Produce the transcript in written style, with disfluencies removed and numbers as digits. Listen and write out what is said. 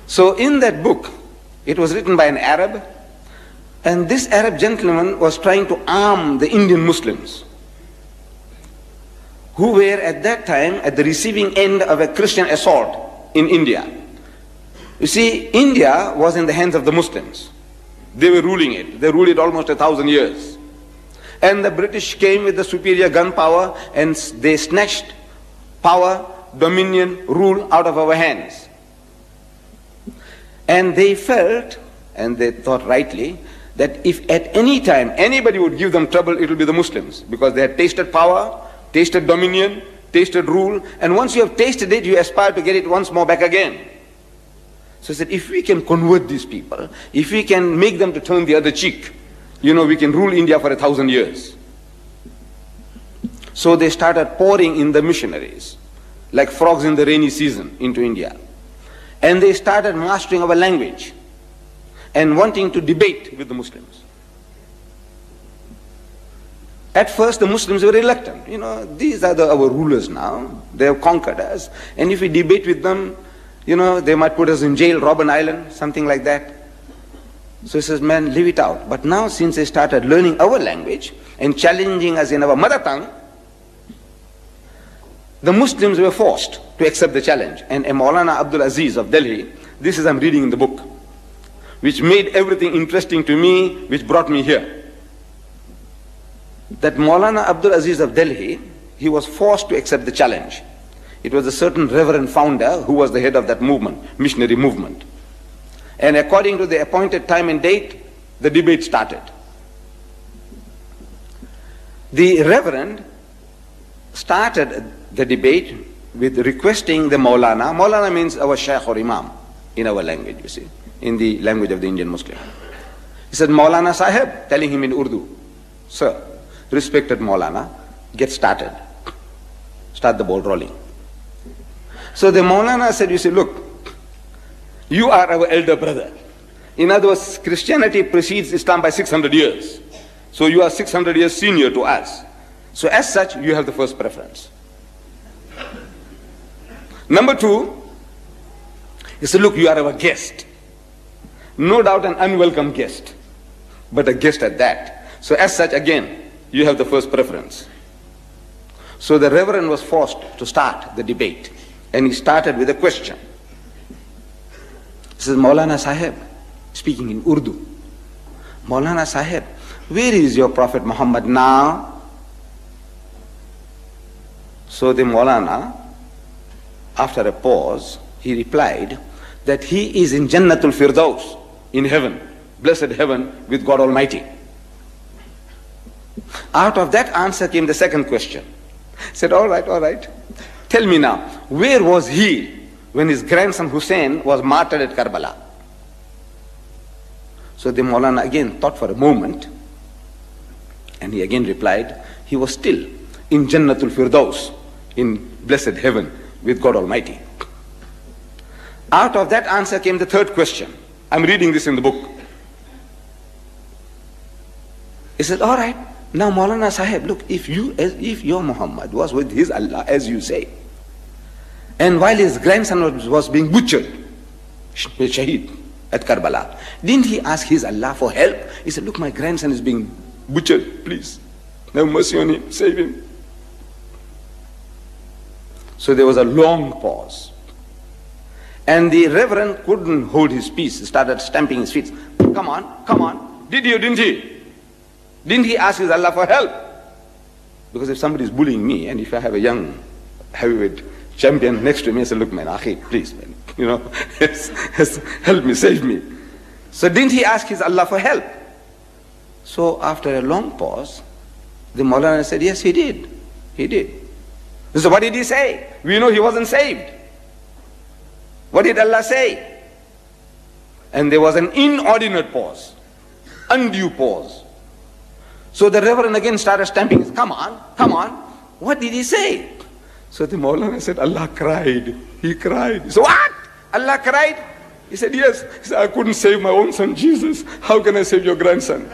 So in that book, it was written by an Arab, and this Arab gentleman was trying to arm the Indian Muslims, who were at that time at the receiving end of a Christian assault in India. You see, India was in the hands of the Muslims. They were ruling it. They ruled it almost 1,000 years. And the British came with the superior gun power, and they snatched power, dominion, rule out of our hands. And they felt, and they thought rightly, that if at any time anybody would give them trouble, it will be the Muslims, because they had tasted power, tasted dominion, tasted rule, and once you have tasted it, you aspire to get it once more back again. So he said, if we can convert these people, if we can make them to turn the other cheek, we can rule India for 1,000 years. So they started pouring in the missionaries, like frogs in the rainy season, into India. And they started mastering our language and wanting to debate with the Muslims. At first, the Muslims were reluctant. These are our rulers now. They have conquered us. And if we debate with them, they might put us in jail, Robben Island, something like that. So he says, man, leave it out. But now, since they started learning our language and challenging us in our mother tongue, the Muslims were forced to accept the challenge. And Maulana Abdul Aziz of Delhi, this is I'm reading in the book, which made everything interesting to me, which brought me here. That Maulana Abdul Aziz of Delhi, he was forced to accept the challenge. It was a certain reverend founder who was the head of that movement, missionary movement. And according to the appointed time and date, the debate started. The reverend started the debate with requesting the Maulana. Maulana means our Shaykh or Imam in our language, you see, in the language of the Indian Muslim. He said, Maulana Sahib, telling him in Urdu, sir, respected Maulana, get started. Start the ball rolling. So the Maulana said, you see, look, you are our elder brother. In other words, Christianity precedes Islam by 600 years. So you are 600 years senior to us. So as such, you have the first preference. Number two, he said, look, you are our guest. No doubt an unwelcome guest, but a guest at that. So as such, again, you have the first preference. So the Reverend was forced to start the debate. And he started with a question. He says, Maulana Sahib, speaking in Urdu, Maulana Sahib, where is your Prophet Muhammad now? So the Maulana, after a pause, he replied that he is in Jannatul Firdaus, in heaven, blessed heaven with God Almighty. Out of that answer came the second question. He said, all right, tell me now, where was he when his grandson Hussein was martyred at Karbala? So the Maulana again thought for a moment, and he again replied, he was still in Jannatul Firdaus, in blessed heaven with God Almighty. Out of that answer came the third question. I'm reading this in the book. He said, all right, now Maulana Sahib, look, if your Muhammad was with his Allah, as you say, and while his grandson was being butchered, Shaheed, at Karbala, didn't he ask his Allah for help? He said, look, my grandson is being butchered, please, have mercy on him, save him. So there was a long pause. And the Reverend couldn't hold his peace. He started stamping his feet. Come on. Didn't he? Didn't he ask his Allah for help? Because if somebody is bullying me, and if I have a young heavyweight champion next to me, I say, look, man, Akhi, please, man, help me, save me. So didn't he ask his Allah for help? So after a long pause, the Maulana said, yes, he did. He did. So what did he say? We know he wasn't saved. What did Allah say? And there was an inordinate pause, undue pause. So the Reverend again started stamping. Come on. What did he say? So the Maulana said, Allah cried. He cried. So what? Allah cried? He said, yes. He said, I couldn't save my own son Jesus. How can I save your grandson?